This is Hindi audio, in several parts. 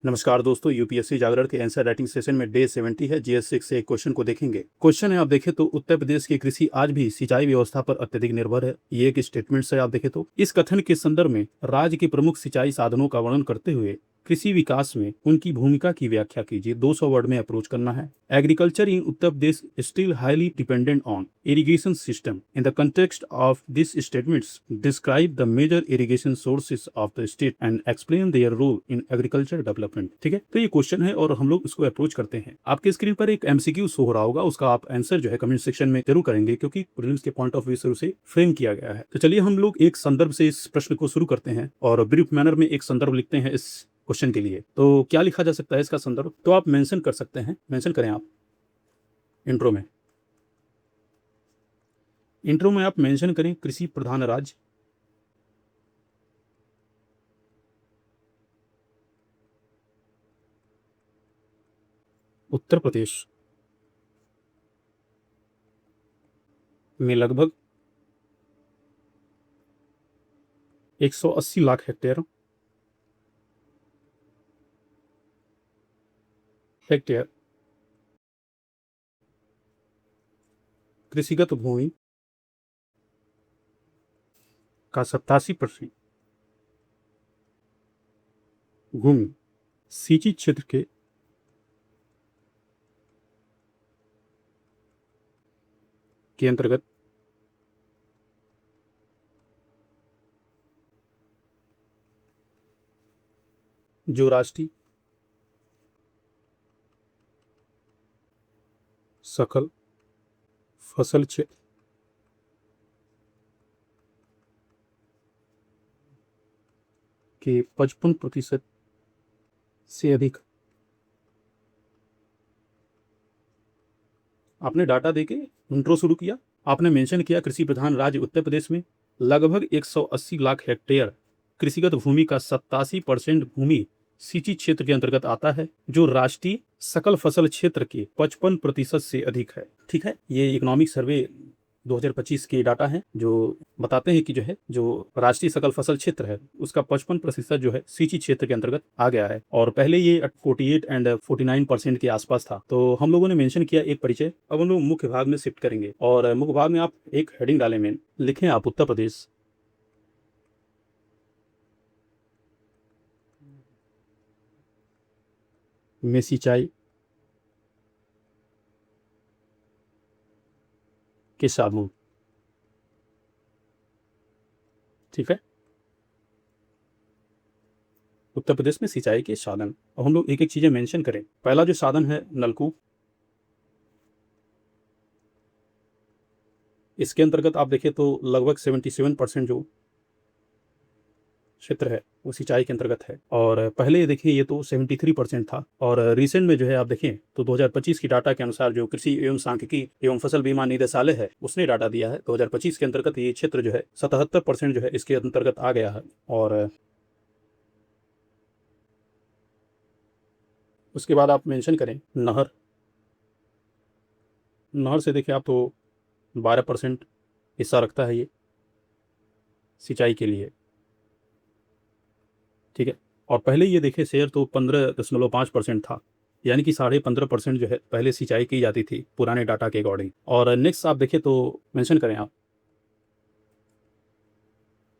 नमस्कार दोस्तों, यूपीएससी जागरण के आंसर राइटिंग सेशन में डे 70 है। जीएस 6 से एक क्वेश्चन को देखेंगे। क्वेश्चन है, आप देखें तो उत्तर प्रदेश की कृषि आज भी सिंचाई व्यवस्था पर अत्यधिक निर्भर है। ये एक स्टेटमेंट है। आप देखें तो इस कथन के संदर्भ में राज्य के प्रमुख सिंचाई साधनों का वर्णन करते हुए कृषि विकास में उनकी भूमिका की व्याख्या कीजिए। 200 वर्ड में अप्रोच करना है। Agriculture in Uttar Pradesh still highly dependent on irrigation system. In the context of this statements describe the major irrigation sources of the state and explain their role in agriculture development. ठीक है, तो ये क्वेश्चन है और हम लोग इसको अप्रोच करते हैं। आपके स्क्रीन पर एक एमसीक्यू शो हो रहा होगा, उसका आप आंसर जो है कमेंट सेक्शन में जरूर करेंगे, क्योंकि प्रीलिम्स के पॉइंट ऑफ व्यू से उसे फ्रेम किया गया है। तो चलिए हम लोग एक संदर्भ से इस प्रश्न को शुरू करते हैं और ब्रीफ मैनर में एक संदर्भ लिखते हैं इस क्वेश्चन के लिए। तो क्या लिखा जा सकता है इसका संदर्भ, तो आप मेंशन कर सकते हैं। मेंशन करें आप इंट्रो में। इंट्रो में आप मेंशन करें कृषि प्रधान राज्य। उत्तर प्रदेश में लगभग 180 लाख हेक्टेयर कृषिगत भूमि का 87% भूमि सिंचित क्षेत्र के अंतर्गत जो राष्ट्रीय सकल फसल क्षेत्र के 55% से अधिक। आपने डाटा देके इंट्रो शुरू किया। आपने मेंशन किया कृषि प्रधान राज्य उत्तर प्रदेश में लगभग 180 लाख हेक्टेयर कृषिगत भूमि का 87% भूमि सिंचित क्षेत्र के अंतर्गत आता है, जो राष्ट्रीय सकल फसल क्षेत्र के 55% से अधिक है। ठीक है, ये इकोनॉमिक सर्वे 2025 के डाटा हैं, जो बताते हैं कि जो है जो राष्ट्रीय सकल फसल क्षेत्र है उसका 55% जो है सिंचित क्षेत्र के अंतर्गत आ गया है, और पहले ये 48 एंड 49% के आसपास था। तो हम लोगों ने मेंशन किया एक परिचय। अब हम लोग मुख्य भाग में शिफ्ट करेंगे और मुख्य भाग में आप एक हेडिंग डालें, में लिखें आप उत्तर प्रदेश में सिंचाई के साधन। ठीक है, उत्तर प्रदेश में सिंचाई के साधन। अब हम लोग एक एक चीजें मेंशन करें। पहला जो साधन है नलकूप। इसके अंतर्गत आप देखें तो लगभग 77% जो क्षेत्र है वो सिंचाई के अंतर्गत है, और पहले देखिए ये तो 73% था, और रिसेंट में जो है आप देखें तो 2025 की डाटा के अनुसार जो कृषि एवं सांख्यिकी एवं फसल बीमा निदेशालय है उसने डाटा दिया है 2025 के अंतर्गत ये क्षेत्र जो है 77% जो है इसके अंतर्गत आ गया है। और उसके बाद आप मेंशन करें नहर। नहर से देखिए आप तो 12% हिस्सा रखता है ये सिंचाई के लिए। ठीक है, और पहले ये देखें शेयर तो 15.5% था, यानी कि 15.5% जो है पहले सिंचाई की जाती थी पुराने डाटा के अकॉर्डिंग। और नेक्स्ट आप देखें तो मेंशन करें आप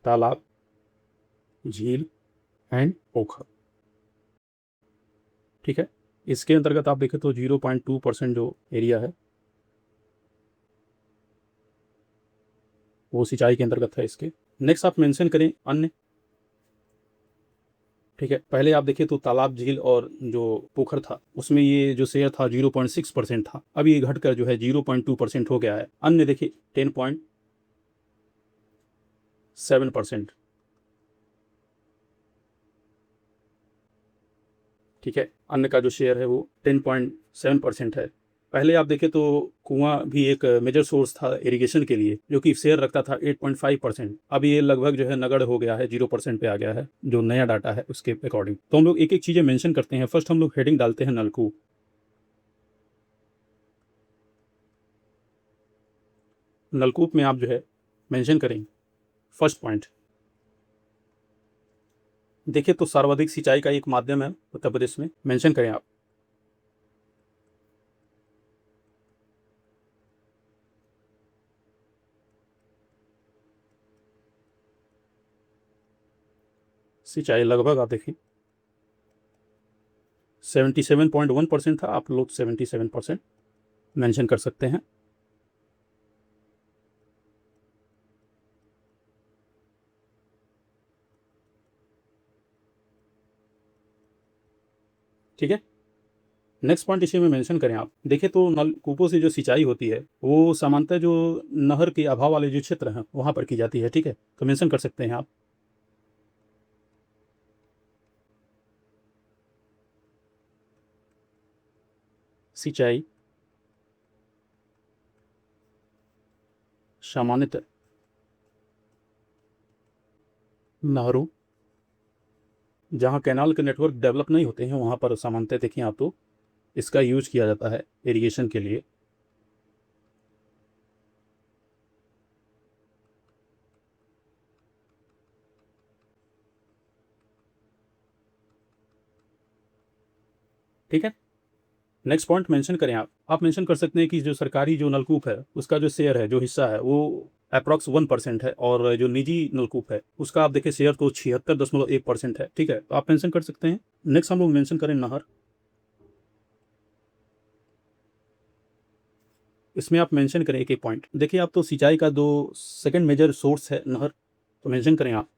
तालाब, झील एंड पोखर। ठीक है, इसके अंतर्गत आप देखें तो 0.2% जो एरिया है वो सिंचाई के अंतर्गत है इसके। नेक्स्ट आप मेंशन करें अन्य। ठीक है, पहले आप देखें तो तालाब, झील और जो पोखर था उसमें ये जो शेयर था 0.6% था, अब ये घटकर जो है 0.2% हो गया है। अन्य देखिए 10.7%। ठीक है, अन्य का जो शेयर है वो 10.7% है। पहले आप देखें तो कुआं भी एक मेजर सोर्स था इरिगेशन के लिए, जो कि शेयर रखता था 8.5%। अब ये लगभग जो है नगड़ हो गया है, 0% पे आ गया है जो नया डाटा है उसके अकॉर्डिंग। तो हम लोग एक एक चीजें मेंशन करते हैं। फर्स्ट हम लोग हेडिंग डालते हैं नलकूप। नलकूप में आप जो है मेंशन करें फर्स्ट पॉइंट देखिए तो सर्वाधिक सिंचाई का एक माध्यम है उत्तर प्रदेश में, मेंशन करें आप। सिंचाई लगभग आप देखिए 77.1% था, आप लोग 77% मेंशन कर सकते हैं। ठीक है, नेक्स्ट पॉइंट इसी में मेंशन करें आप। देखिए तो नलकूपों से जो सिंचाई होती है वो सामान्यतः जो नहर के अभाव वाले जो क्षेत्र हैं वहां पर की जाती है। ठीक है, तो मेंशन कर सकते हैं आप। सिंचाई सामान्यतः नहरों, जहाँ कैनाल के नेटवर्क डेवलप नहीं होते हैं वहां पर सामान्यतः देखिए आप तो इसका यूज किया जाता है इरिगेशन के लिए। ठीक है, नेक्स्ट पॉइंट मेंशन करें आप मेंशन कर सकते हैं कि जो सरकारी जो नलकूप है उसका जो शेयर है, जो हिस्सा है वो अप्रॉक्स 1% है, और जो निजी नलकूप है उसका आप देखिए शेयर तो 76.1% है। ठीक है, तो आप मेंशन कर सकते हैं। नेक्स्ट हम लोग मेंशन करें नहर। इसमें आप मेंशन करें एक एक पॉइंट। देखिए आप तो सिंचाई का दो सेकंड मेजर सोर्स है नहर, तो मेंशन करें आप।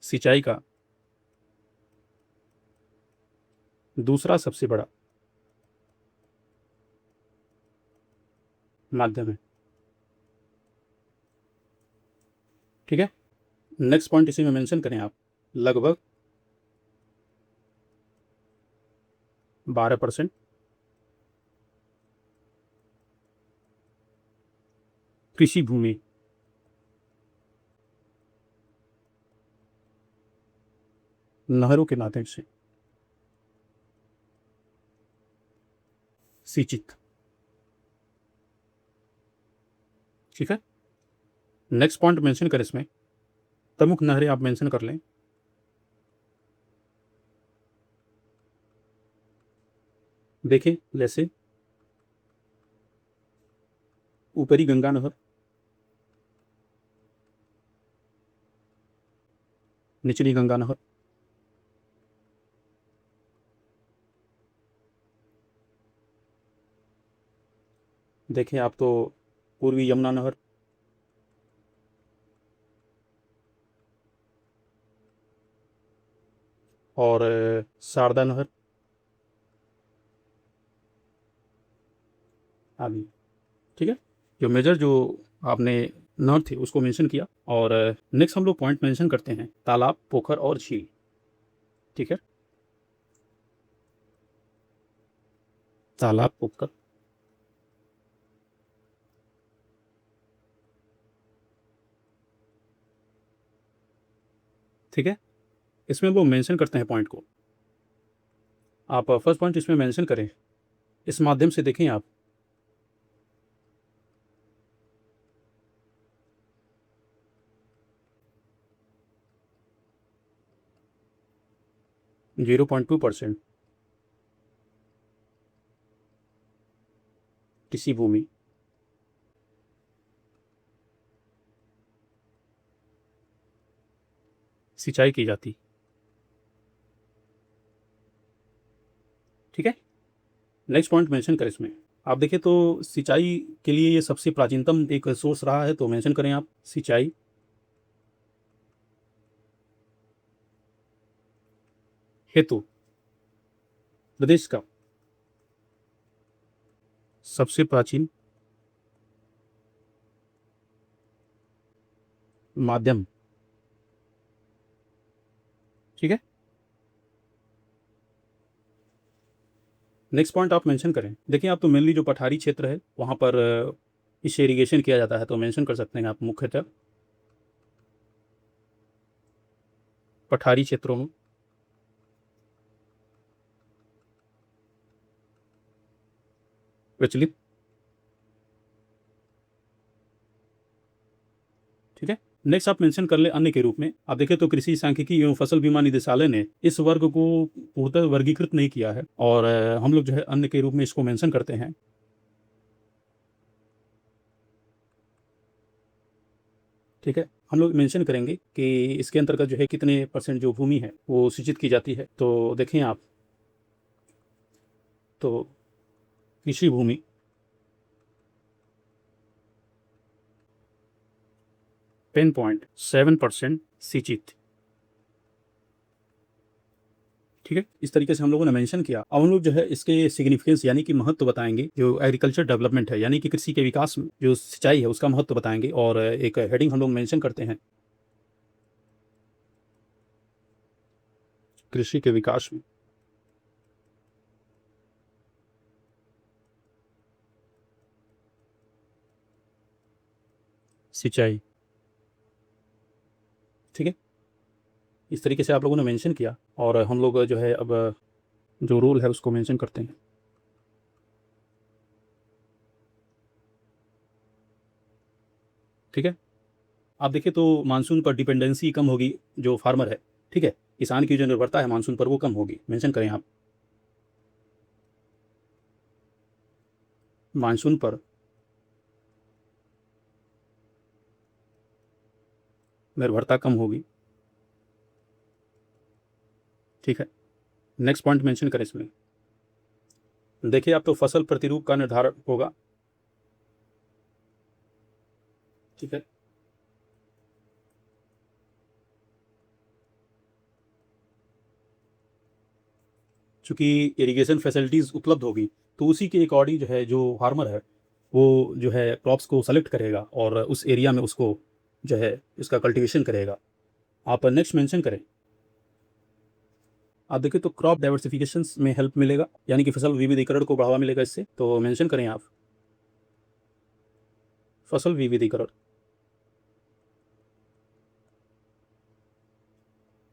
सिंचाई का दूसरा सबसे बड़ा माध्यम है। ठीक है, नेक्स्ट पॉइंट इसी में मेंशन करें आप। लगभग 12% कृषि भूमि नहरों के माध्यम से सिंचित। ठीक है, नेक्स्ट पॉइंट मेंशन करें इसमें। प्रमुख नहरें आप मेंशन कर लें। देखें जैसे ऊपरी गंगा नहर, निचली गंगा नहर, देखें आप तो पूर्वी यमुना नहर, और शारदा नहर आदि। ठीक है, जो मेजर जो आपने नहर थे उसको मेंशन किया। और नेक्स्ट हम लोग पॉइंट मेंशन करते हैं तालाब, पोखर और झील। ठीक है, तालाब, पोखर, ठीक है, इसमें वो मेंशन करते हैं पॉइंट को। आप फर्स्ट पॉइंट इसमें मेंशन करें। इस माध्यम से देखें आप 0.2% कृषि भूमि सिंचाई की जाती। ठीक है, नेक्स्ट पॉइंट मेंशन करें इसमें। आप देखिए तो सिंचाई के लिए ये सबसे प्राचीनतम एक सोर्स रहा है, तो मेंशन करें आप सिंचाई हेतु प्रदेश का सबसे प्राचीन माध्यम। ठीक है, नेक्स्ट पॉइंट आप मेंशन करें। देखिए आप तो मेनली जो पठारी क्षेत्र है वहाँ पर इससे इरिगेशन किया जाता है, तो मेंशन कर सकते हैं आप मुख्यतः पठारी क्षेत्रों में प्रचलित नेक्स्ट आप मेंशन कर ले अन्य के रूप में। आप देखें तो कृषि सांख्यिकी एवं फसल बीमा निदेशालय ने इस वर्ग को पूर्णतः वर्गीकृत नहीं किया है और हम लोग जो है अन्य के रूप में इसको मेंशन करते हैं। ठीक है, हम लोग मेंशन करेंगे कि इसके अंतर्गत जो है कितने परसेंट जो भूमि है वो सूचित की जाती है। तो देखें आप, तो कृषि भूमि 10.7% सिंचित। ठीक है, इस तरीके से हम लोगों ने मेंशन किया। अब हम लोग जो है इसके सिग्निफिकेंस यानी कि महत्व बताएंगे, जो एग्रीकल्चर डेवलपमेंट है यानी कि कृषि के विकास में जो सिंचाई है उसका महत्व बताएंगे और एक हेडिंग हम लोग मेंशन करते हैं, कृषि के विकास में सिंचाई। ठीक है, इस तरीके से आप लोगों ने मेंशन किया और हम लोग जो है अब जो रूल है उसको मेंशन करते हैं। ठीक है, आप देखिए तो मानसून पर डिपेंडेंसी कम होगी जो फार्मर है। ठीक है, किसान की जो निर्भरता है मानसून पर वो कम होगी। मेंशन करें आप, मानसून पर निर्भरता कम होगी। ठीक है, नेक्स्ट पॉइंट मेंशन करें इसमें। देखिए आप तो फसल प्रतिरूप का निर्धारण होगा। ठीक है, चूंकि इरिगेशन फैसिलिटीज उपलब्ध होगी तो उसी के अकॉर्डिंग जो है जो फार्मर है वो जो है क्रॉप्स को सेलेक्ट करेगा और उस एरिया में उसको जो है इसका कल्टीवेशन करेगा। आप नेक्स्ट मेंशन करें। आप देखिए तो क्रॉप डाइवर्सिफिकेशन में हेल्प मिलेगा यानी कि फसल विविधीकरण को बढ़ावा मिलेगा इससे। तो मेंशन करें आप, फसल विविधीकरण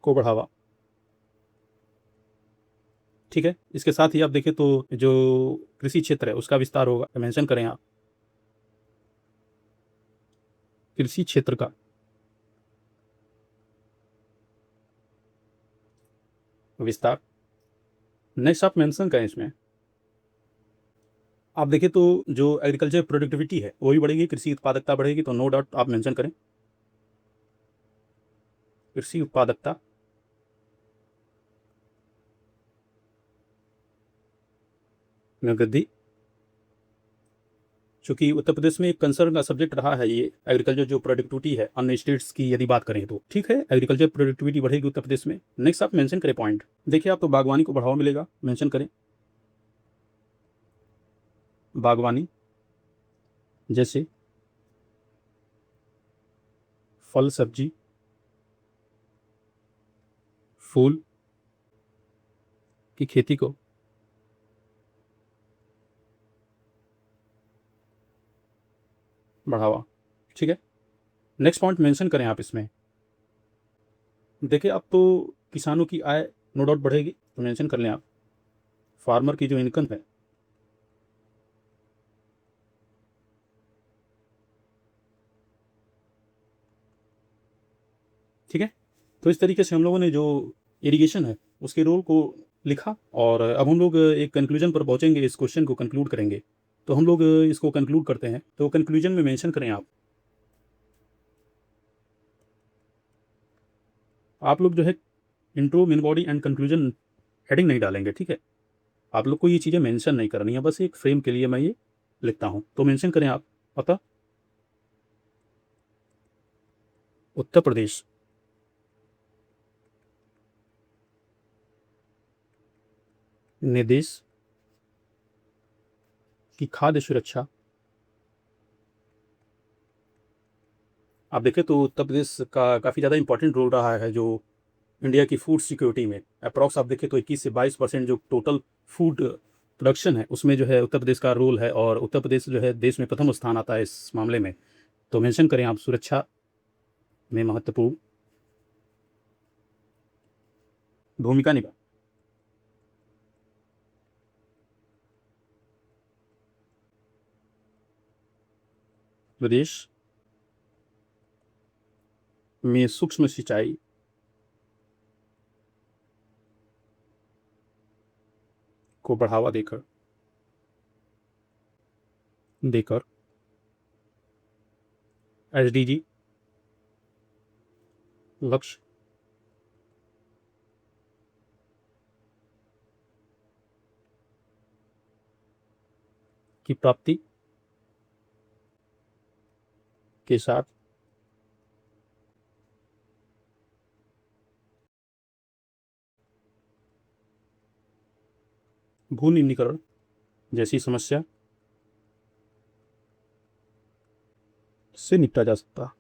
को बढ़ावा। ठीक है, इसके साथ ही आप देखें तो जो कृषि क्षेत्र है उसका विस्तार होगा। तो मेंशन करें आप, कृषि क्षेत्र का विस्तार। नेक्स्ट आप मेंशन करें इसमें। आप देखें तो जो एग्रीकल्चर प्रोडक्टिविटी है वो भी बढ़ेगी, कृषि उत्पादकता बढ़ेगी। तो नो डाउट आप मेंशन करें, कृषि उत्पादकता में वृद्धि। चूंकि उत्तर प्रदेश में एक कंसर्न का सब्जेक्ट रहा है ये एग्रीकल्चर जो प्रोडक्टिविटी है अन्य स्टेट्स की यदि बात करें तो। ठीक है, एग्रीकल्चर प्रोडक्टिविटी बढ़ेगी उत्तर प्रदेश में। नेक्स्ट आप मेंशन करें पॉइंट। देखिए आप तो बागवानी को बढ़ावा मिलेगा। मेंशन करें, बागवानी जैसे फल सब्जी फूल की खेती को बढ़ावा। ठीक है, नेक्स्ट पॉइंट मेंशन करें आप इसमें। देखिए अब तो किसानों की आय नो डाउट बढ़ेगी। तो मेंशन कर लें आप, फार्मर की जो इनकम है ठीक है। तो इस तरीके से हम लोगों ने जो इरिगेशन है उसके रोल को लिखा और अब हम लोग एक कंक्लूजन पर पहुंचेंगे, इस क्वेश्चन को कंक्लूड करेंगे। तो हम लोग इसको कंक्लूड करते हैं। तो कंक्लूजन में मेंशन करें आप लोग जो है intro main body and conclusion heading नहीं डालेंगे। ठीक है, आप लोग को ये चीज़ें मेंशन नहीं करनी है, बस एक फ्रेम के लिए मैं ये लिखता हूँ। तो मेंशन करें आप, अतः उत्तर प्रदेश निर्देश की खाद्य सुरक्षा। आप देखें तो उत्तर प्रदेश का काफ़ी ज़्यादा इंपॉर्टेंट रोल रहा है जो इंडिया की फूड सिक्योरिटी में। अप्रॉक्स आप देखें तो 21 से 22% जो टोटल फूड प्रोडक्शन है उसमें जो है उत्तर प्रदेश का रोल है और उत्तर प्रदेश जो है देश में प्रथम स्थान आता है इस मामले में। तो मेंशन करें आप, सुरक्षा में महत्वपूर्ण भूमिका निभा प्रदेश में सूक्ष्म सिंचाई को बढ़ावा देकर देकर एसडीजी लक्ष्य की प्राप्ति के साथ भू निम्नीकरण जैसी समस्या से निपटा जा सकता।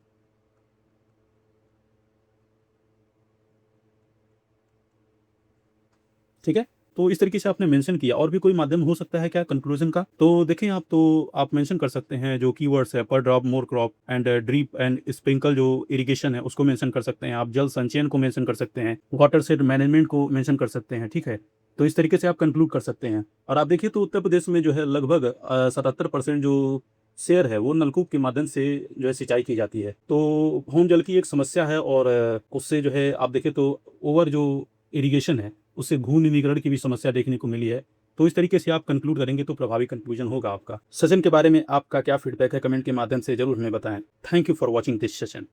ठीक है, तो इस तरीके से आपने मेंशन किया। और भी कोई माध्यम हो सकता है क्या कंक्लूजन का? तो देखें आप, तो आप मेंशन कर सकते हैं जो कीवर्ड्स है, पर drop more crop and drip and sprinkle जो इरिगेशन है उसको मेंशन कर सकते हैं आप, जल संचयन को मेंशन कर सकते हैं, वाटर शेड मैनेजमेंट को मेंशन कर सकते हैं। ठीक है, तो इस तरीके से आप कंक्लूड कर सकते हैं। और आप देखिए तो उत्तर प्रदेश में जो है लगभग 77% जो शेयर है वो नलकूप के माध्यम से जो है सिंचाई की जाती है। तो भूजल जल की एक समस्या है, और उससे जो है आप देखें तो ओवर जो इरिगेशन है उससे भू निम्नीकरण की भी समस्या देखने को मिली है। तो इस तरीके से आप कंक्लूड करेंगे तो प्रभावी कंक्लूजन होगा आपका। सेशन के बारे में आपका क्या फीडबैक है, कमेंट के माध्यम से जरूर हमें बताएं। Thank you for watching this session.